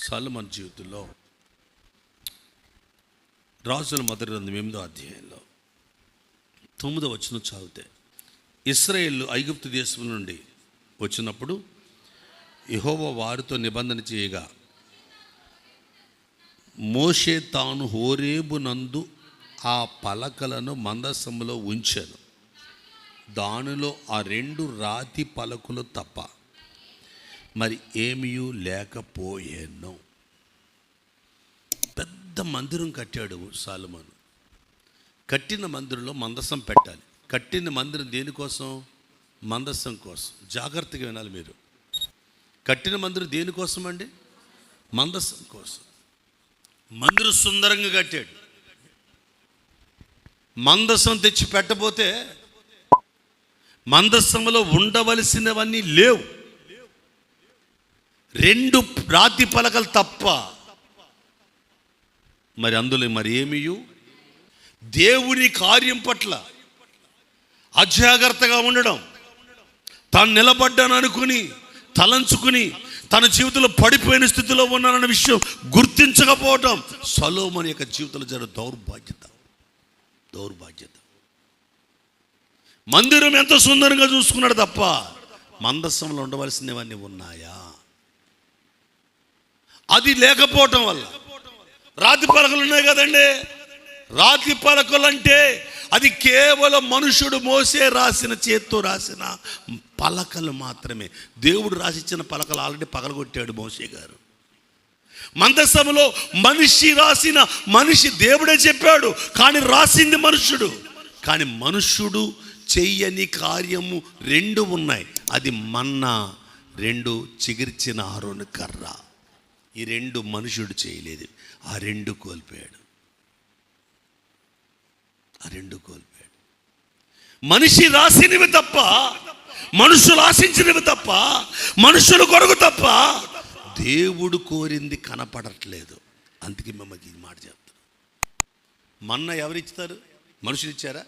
సొలొమోను జీవితంలో రాజుల మొదటి గ్రంథం 8వ అధ్యాయంలో 9వ వచనం చదివితే, ఇశ్రాయేలు ఐగుప్తు దేశం నుండి వచ్చినప్పుడు యెహోవా వారితో నిబంధన చేయగా మోషే తాను హోరేబు నందు ఆ పలకలను మందసములో ఉంచాను. దానిలో ఆ 2 రాతి పలకలు తప్ప మరి ఏమీ లేకపోయాను. పెద్ద మందిరం కట్టాడు సొలొమోను. కట్టిన మందిరంలో మందసం పెట్టాలి. కట్టిన మందిరం దేనికోసం? మందసం కోసం. జాగ్రత్తగా వినాలి మీరు. కట్టిన మందిరం దేనికోసం అండి? మందసం కోసం. మందిరం సుందరంగా కట్టాడు. మందసం తెచ్చి పెట్టబోతే మందసంలో ఉండవలసినవన్నీ లేవు. 2 రాతి పలకలు తప్ప మరి అందులో మరి ఏమీ దేవుని కార్యం పట్ల అజాగ్రత్తగా ఉండడం, తాను నిలబడ్డాను అనుకుని తలంచుకుని తన జీవితంలో పడిపోయిన స్థితిలో ఉన్నానన్న విషయం గుర్తించకపోవటం సొలొమోను యొక్క జీవితంలో జరిగే దౌర్భాగ్యత. మందిరం ఎంతో సుందరంగా చూసుకున్నాడు తప్ప మందసంలో ఉండవలసినవన్నీ ఉన్నాయా? అది లేకపోవటం వల్ల రాతి పలకలు ఉన్నాయి కదండి. రాతి పలకలు అంటే అది కేవలం మనుషుడు మోసే రాసిన, చేత్తో రాసిన పలకలు మాత్రమే. దేవుడు రాసిచ్చిన పలకలు ఆల్రెడీ పగలగొట్టాడు మోసే గారు. మందసములో మనిషి దేవుడే చెప్పాడు, కానీ రాసింది మనుషుడు. కానీ మనుషుడు చెయ్యని కార్యము 2 ఉన్నాయి. అది మన్నా, 2 చిగిర్చిన ఆరోను కర్ర. ఈ 2 మనుషుడు చేయలేదు. ఆ 2 కోల్పోయాడు. మనిషి రాసినవి తప్ప, మనుషులు ఆశించినవి తప్ప, మనుషుల కొరకు తప్ప దేవుడు కోరింది కనపడట్లేదు. అందుకే మిమ్మల్ని ఈ మాట చెప్తాను. మన్నా ఎవరు ఇస్తారు? మనుషులు ఇచ్చారా?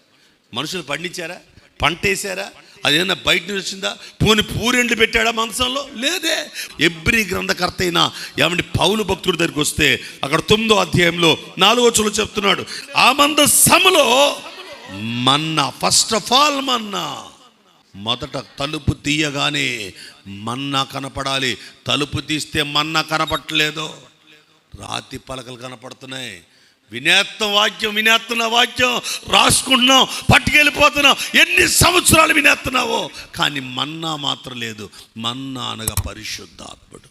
మనుషులు పండించారా? పంట వేసారా? అదేనా బయట నుంచి వచ్చిందా? పోని పూరెండ్లు పెట్టాడా మందసంలో? లేదే. ఎబ్రీ గ్రంథకర్త అయినా ఏమంటే పౌలు భక్తుడి దగ్గరికి వస్తే అక్కడ 9వ అధ్యాయంలో 4వ వచనంలో చెప్తున్నాడు, ఆ మందసములో మన్నా, ఫస్ట్ ఆఫ్ ఆల్ మన్నా. మొదట తలుపు తీయగానే మన్నా కనపడాలి. తలుపు తీస్తే మన్నా కనపడట్లేదు, రాతి పలకలు కనపడుతున్నాయి. వినేస్తున్న వాక్యం రాసుకుంటున్నాం, పట్టుకెళ్ళిపోతున్నాం. ఎన్ని సంవత్సరాలు వినేస్తున్నావో, కానీ మన్నా మాత్రం లేదు. మన్నా అనగా పరిశుద్ధాత్ముడు.